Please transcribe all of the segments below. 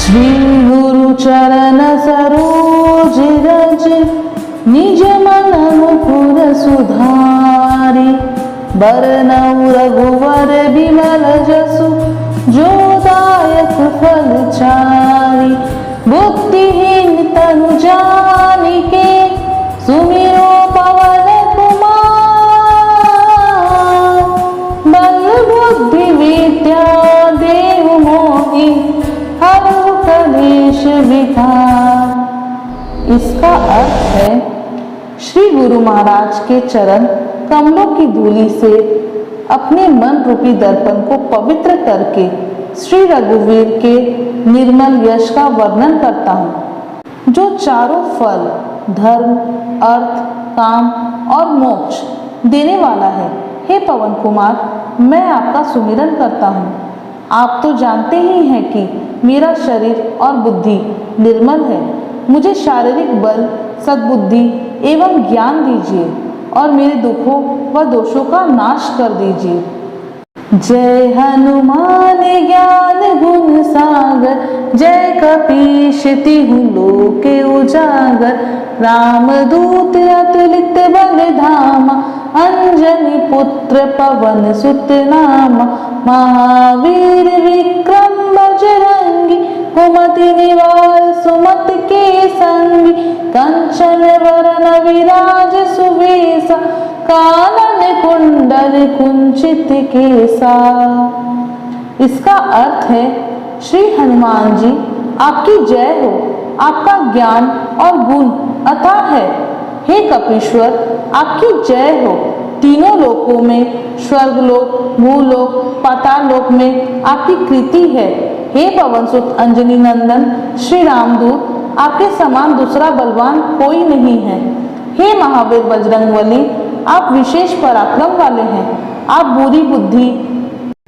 श्री गुरु चरण सरोज रज निज मन मुकुर सुधारी बरनउँ रघुवर बिमल जसु जो दायक फल चारि। बुद्धिहीन तनु जानिके सुमिरो पवन कुमार। बल बुद्धि विद्या देहु मोहि हरहु कलेश विकार। इसका अर्थ है श्री गुरु महाराज के चरण कमलों की धूलि से अपने मन रूपी दर्पण को पवित्र करके श्री रघुवीर के निर्मल यश का वर्णन करता हूँ, जो चारों फल धर्म, अर्थ, काम और मोक्ष देने वाला है। हे पवन कुमार, मैं आपका सुमिरन करता हूँ। आप तो जानते ही हैं कि मेरा शरीर और बुद्धि निर्मल है। मुझे शारीरिक बल, सद्बुद्धि एवं ज्ञान दीजिए और मेरे दुखों व दोषों का नाश कर दीजिए। जय हनुमान ज्ञान गुण सागर, जय कपीश तिहु लोक उजागर। रामदूत अतुलित बल धामा, अंजनी पुत्र पवन सुत नामा। महावीर विक्रम बजरंगी, कुमति निवार सुमत के संगी। कंचन वरन विराज सुवेशा, कानन कुंडल कुंचित केसा। इसका अर्थ है श्री हनुमान जी आपकी जय हो। आपका ज्ञान और गुण अथाह है। हे कपीश्वर, आपकी जय हो। तीनों लोकों में, स्वर्गलोक, भूलोक, पाताल लोक में आपकी कृति है। हे पवनसुत अंजनी नंदन श्री रामदूत, आपके समान दूसरा बलवान कोई नहीं है। हे महावीर बजरंगबली, आप विशेष पराक्रम वाले हैं। आप बुरी बुद्धि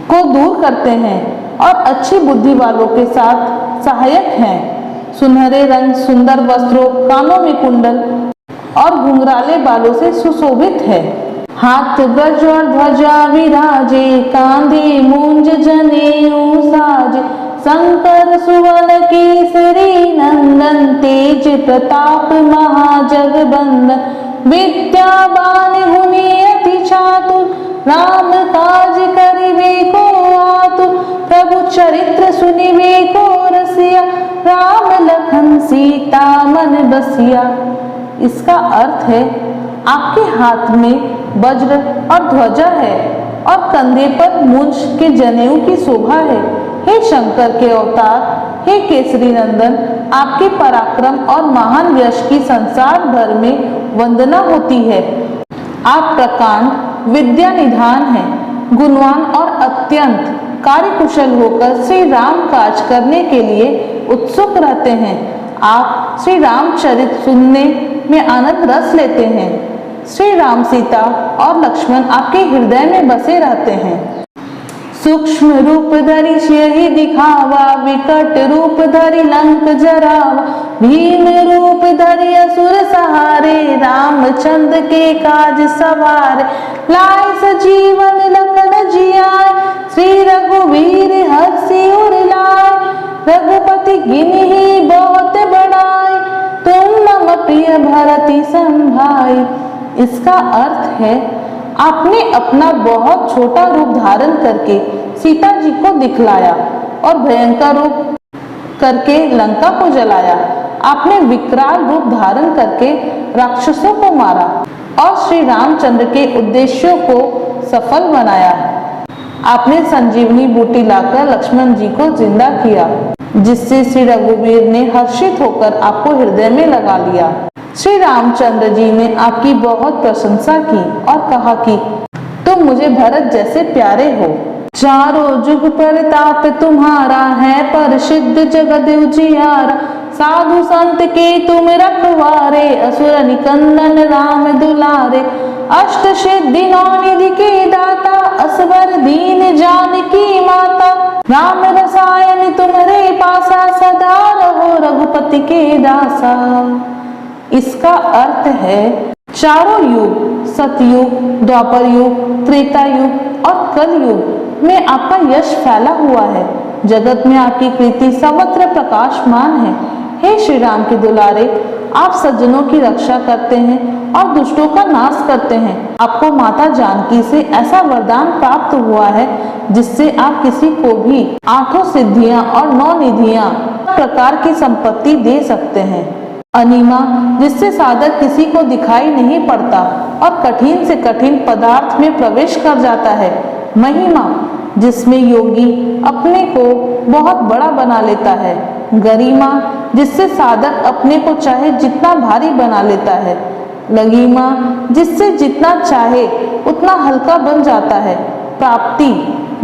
को दूर करते हैं और अच्छी बुद्धि वालों के साथ सहायक हैं। सुनहरे रंग, सुंदर वस्त्रों, कानों में कुंडल और घुंघराले बालों से सुशोभित है। हाथ ब्रज और ध्वजा विराजे, कांधे मूंज जनेऊ साजे। शंकर सुवन केसरी नंदन, तेज प्रताप महाजगबंदन। विद्यावान गुणी अति चातुर, राम काज करिबे को आतुर। प्रभु चरित्र सुनिबे को रसिया, राम लखन सीता मन बसिया। इसका अर्थ है आपके हाथ में वज्र और ध्वजा है और कंधे पर मूंछ के जनेऊ की शोभा है। हे शंकर के अवतार, हे केसरी नंदन, आपके पराक्रम और महान यश की संसार भर में वंदना होती है। आप प्रकांड, विद्या निधान हैं, गुणवान और अत्यंत कार्यकुशल होकर श्री राम काज करने के लिए उत्सुक रहते हैं। आप श्री रामचरित सुनने में आनंद रस लेते हैं। श्री राम, सीता और लक्ष्मण आपके हृदय में बसे रहते हैं। सूक्ष्म रूप धरि सियहि दिखावा, विकट रूप धरि लंक जरावा। भीम रूप धरि असुर सहारे, रामचंद्र के काज सवारे। लाए सजीवन लखन जियाए, श्री रघुवीर हर्षि उर लाए। रघुपति गिनहि बहुत बड़ाई, तुम मम प्रिय भरति संभाई। इसका अर्थ है आपने अपना बहुत छोटा रूप धारण करके सीता जी को दिखलाया और भयंकर रूप करके लंका को जलाया। आपने विकराल रूप धारण करके राक्षसों को मारा और श्री रामचंद्र के उद्देश्यों को सफल बनाया। आपने संजीवनी बूटी लाकर लक्ष्मण जी को जिंदा किया, जिससे श्री रघुवीर ने हर्षित होकर आपको हृदय में लगा लिया। श्री रामचंद्र जी ने आपकी बहुत प्रशंसा की और कहा कि तुम मुझे भरत जैसे प्यारे हो। चारों जुग प्रताप तुम्हारा है, प्रसिद्ध जगत उजियारा। साधु संत के तुम रखवारे, असुर निकंदन राम दुलारे। अष्ट सिद्धि नौ निधि के दाता, असवर दीन जानकी माता। राम रसायन तुम्हारे पासा, सदा रहो रघुपति के दासा। इसका अर्थ है चारों युग, सतयुग, द्वापर युग, त्रेता युग और कल युग में आपका यश फैला हुआ है। जगत में आपकी कीर्ति सर्वत्र प्रकाशमान है। हे श्री राम के दुलारे, आप सज्जनों की रक्षा करते हैं और दुष्टों का नाश करते हैं। आपको माता जानकी से ऐसा वरदान प्राप्त हुआ है जिससे आप किसी को भी 8 सिद्धियां और 9 निधियां प्रकार की संपत्ति दे सकते हैं। अनिमा, जिससे साधक किसी को दिखाई नहीं पड़ता और कठिन से कठिन पदार्थ में प्रवेश कर जाता है। महिमा, जिसमें योगी अपने को बहुत बड़ा बना लेता है। गरिमा, जिससे साधक अपने को चाहे जितना भारी बना लेता है। लघिमा, जिससे जितना चाहे उतना हल्का बन जाता है। प्राप्ति,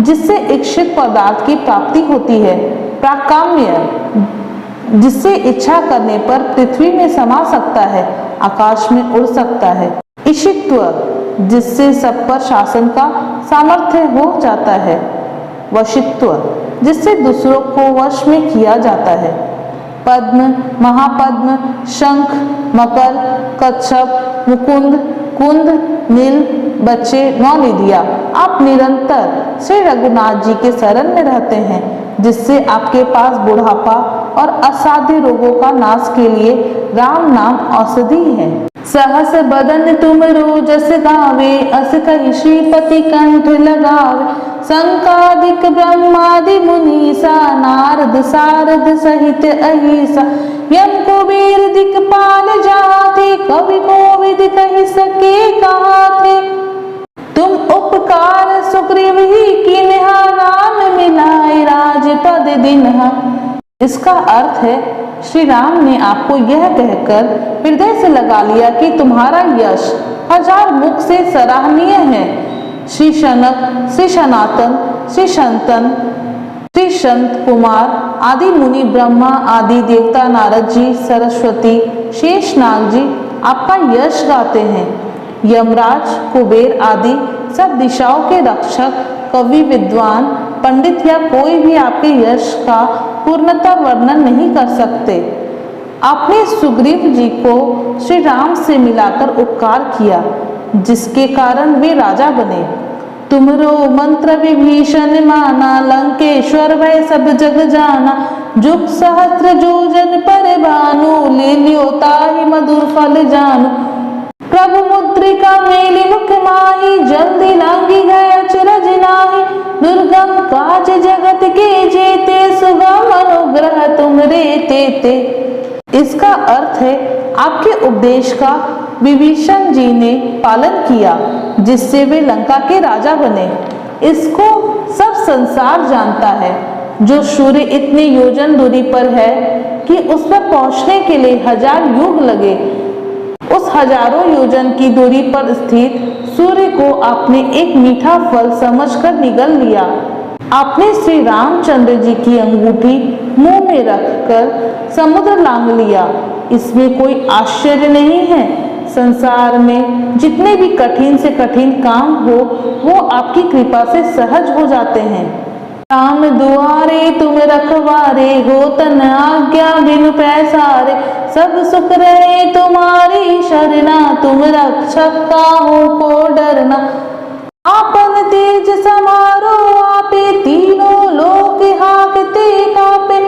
जिससे इच्छित पदार्थ की प्राप्ति होती है। प्राकाम्य, जिससे इच्छा करने पर पृथ्वी में समा सकता है, आकाश में उड़ सकता है। ईशित्व, जिससे सब पर शासन का सामर्थ्य हो जाता है। वशित्व, जिससे दूसरों को वश में किया जाता है। पद्म, महापद्म, शंख, मकर, कच्छप, मुकुंद, कुंद, नील, बच्चे, 9 निधियां। आप निरंतर श्री रघुनाथ जी के शरण में रहते हैं, जिससे आपके पास बुढ़ापा और असाध्य रोगों का नाश के लिए राम नाम औषधि है। सहस बदन तुम रोजस गावे, अस कहि श्रीपति कंठ लगावे। संकादिक ब्रह्मादि मुनीसा, नारद सारद सहित अहिसा। यम कुबेर दिक्पाल जाते, कवि कोविद कहि सके कहा थे। तुम उपकार सुग्रीव ही कीन्हा, राम मिलाए राजपद दिन्हा। इसका अर्थ है, श्री राम ने आपको यह कहकर हृदय से लगा लिया कि तुम्हारा यश 1000 मुख से सराहनीय है। श्री शनक, श्री सनातन, श्री शंतन, श्री संत कुमार आदि मुनि, ब्रह्मा आदि देवता, नारद जी, सरस्वती, शेषनाग जी आपका यश गाते हैं। यमराज, कुबेर आदि सब दिशाओं के रक्षक, कवि, विद्वान, पंडित या कोई भी आपके यश का पूर्णतः वर्णन नहीं कर सकते। आपने सुग्रीव जी को श्री राम से मिलाकर उपकार किया, जिसके कारण वे राजा बने। तुमरो मंत्र विभीषण माना, लंकेश्वर भय सब जग जाना। जुग सहस्त्र जोजन पर भानु, ले लियो ताहि मधुर फल जानू। प्रभु मुद्रिका मेली मुख माही, जल्दी लांगी गए अचरज नाही। दुर्गम काज जगत के जेते, सुगम अनुग्रह तुम रे तेते। इसका अर्थ है, आपके उपदेश का विभीषण जी ने पालन किया, जिससे वे लंका के राजा बने। इसको सब संसार जानता है। जो सूर्य इतने योजन दूरी पर है कि उस पर पहुंचने के लिए 1000 युग लगे, उस हजारों योजन की दूरी पर स्थित सूर्य को आपने एक मीठा फल समझकर निगल लिया। आपने श्री रामचंद्र जी की अंगूठी मुंह में रखकर समुद्र लांघ लिया। इसमें कोई आश्चर्य नहीं है। संसार में जितने भी कठिन से कठिन काम हो, वो आपकी कृपा से सहज हो जाते हैं। राम दुआरे तुम रखवारे, हो तन आज्ञा बिनु पैसारे। सब सुख रहे तुम्हारी शरणा, तुम रक्षक काहू को डरना। आपन तेज समारो आपे, तीनों लोक हाकते कापे।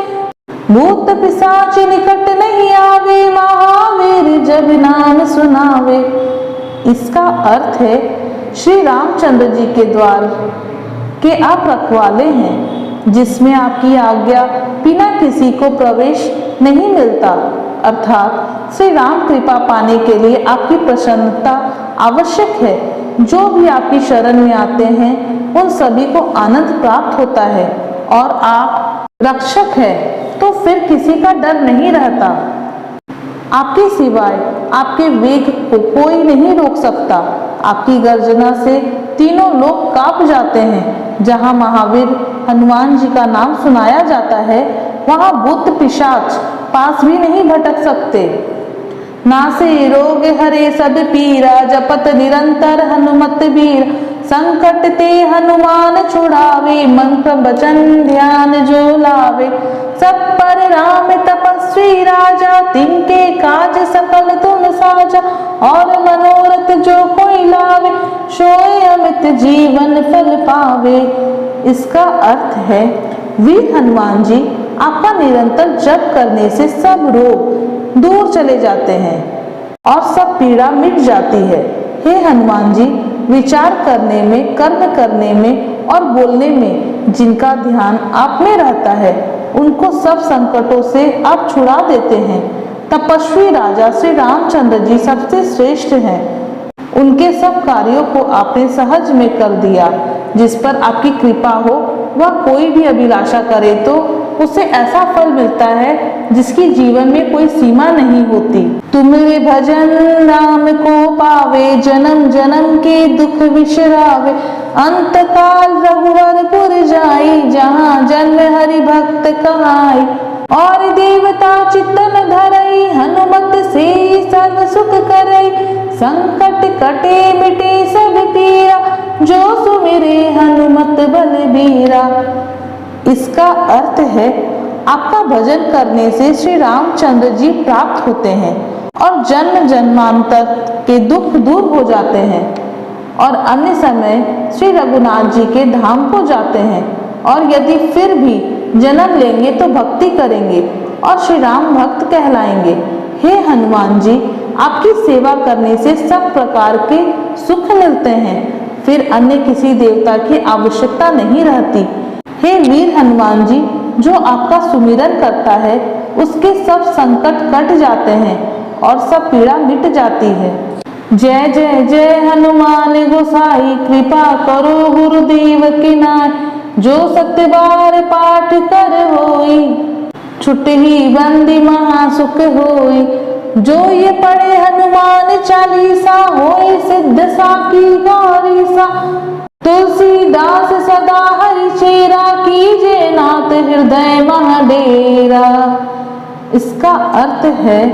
भूत पिशाच निकट नहीं आवे, महावीर जब नाम सुनावे। इसका अर्थ है, श्री रामचंद्र जी के द्वार के आप रखवाले हैं, जिसमें आपकी आज्ञा बिना किसी को प्रवेश नहीं मिलता। अर्थात श्री राम कृपा पाने के लिए आपकी प्रसन्नता आवश्यक है। जो भी आपकी शरण में आते हैं, उन सभी को आनंद प्राप्त होता है। और आप रक्षक है, तो फिर किसी का डर नहीं रहता। आपके सिवाय आपके वेग को कोई नहीं रोक सकता। आपकी गर्जना से तीनों लोग कांप जाते हैं। जहाँ महावीर हनुमान जी का नाम सुनाया जाता है, वहाँ भूत पिशाच पास भी नहीं भटक सकते। नासे रोग हरे सब पीरा, जपत निरंतर हनुमत वीर। संकट ते हनुमान छुड़ावे, मंत्र वचन ध्यान जो लावे। सब पर राम तपस्वी राजा, तिनके काज सकल तुम साजा। और मनोरथ जो कोई लावे, सोए अमित जीवन फल पावे। इसका अर्थ है, वीर हनुमान जी, आपका निरंतर जप करने से सब रोग दूर चले जाते हैं और सब पीड़ा मिट जाती है। हे हनुमान जी, विचार करने में, कर्म करने में और बोलने में जिनका ध्यान आप में रहता है, उनको सब संकटों से आप छुड़ा देते हैं। तपस्वी राजा श्री रामचंद्र जी सबसे श्रेष्ठ हैं। उनके सब कार्यों को आपने सहज में कर दिया। जिस पर आपकी कृपा हो वह कोई भी अभिलाषा करे तो उसे ऐसा फल मिलता है जिसकी जीवन में कोई सीमा नहीं होती। तुम्हारे भजन राम को पावे, जन्म जन्म के दुख विसरावे। अंत काल रघुवरपुर जाई, जहाँ जन्म हरि भक्त कहाई। और देवता चित्तन धरई, हनुमत से सर्व सुख करई। संकट कटे मिटे सब पीरा, जो सुमिरे हनुमत बलबीरा। इसका अर्थ है आपका भजन करने से श्री रामचंद्र जी प्राप्त होते हैं और जन्म जन्मांतर के दुख दूर हो जाते हैं और अन्य समय श्री रघुनाथ जी के धाम को जाते हैं। और यदि फिर भी जन्म लेंगे तो भक्ति करेंगे और श्री राम भक्त कहलाएंगे। हे हनुमान जी, आपकी सेवा करने से सब प्रकार के सुख मिलते हैं, फिर अन्य किसी देवता की आवश्यकता नहीं रहती। हे वीर हनुमान जी, जो आपका सुमिरन करता है उसके सब संकट कट जाते हैं और सब पीड़ा मिट जाती है। जय जय जय हनुमान गोसाई, कृपा करो गुरुदेव की नाय। जो सत्य बार पाठ कर होई, छुटही बंदी महासुख होई। जो ये पढ़े हनुमान चालीसा, होए सिद्ध साकी गौरीसा। तुलसीदास सदा हरि चेरा, कीजे नाथ हृदय महाडेरा। इसका अर्थ है,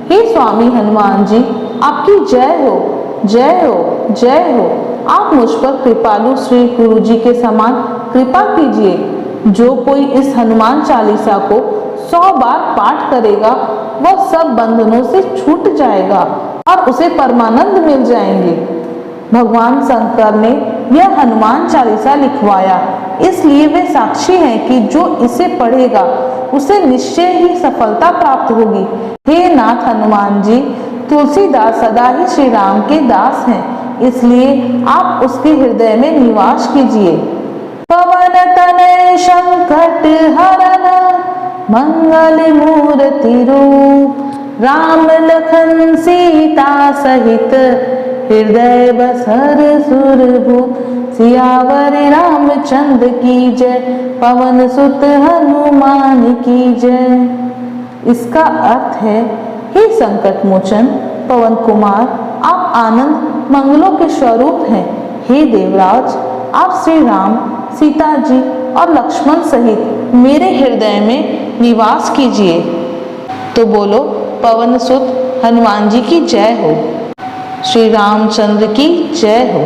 हे स्वामी हनुमान जी, आपकी जय हो, जय हो, जय हो। आप मुझ पर कृपालु श्री गुरु जी के समान कृपा कीजिए। जो कोई इस हनुमान चालीसा को 100 बार पाठ करेगा वह सब बंधनों से छूट जाएगा और उसे परमानंद मिल जाएंगे। भगवान शंकर ने यह हनुमान चालीसा लिखवाया, इसलिए वे साक्षी हैं कि जो इसे पढ़ेगा उसे निश्चय ही सफलता प्राप्त होगी। हे नाथ हनुमान जी, तुलसीदास सदा ही श्री राम के दास हैं, इसलिए आप उसके हृदय में निवास कीजिए। पवन तनय संकट हरन, मंगल मूर्ति रूप। राम लखन सीता सहित, हृदय बसर सुरभूप। सियावर रामचंद्र की जय, पवन सुत हनुमान की जय। इसका अर्थ है, हे संकट मोचन पवन कुमार, आप आनंद मंगलों के स्वरूप हैं। हे देवराज, आप श्री राम, सीता जी और लक्ष्मण सहित मेरे हृदय में निवास कीजिए। तो बोलो, पवन सुत हनुमान जी की जय हो, श्री रामचंद्र की जय हो।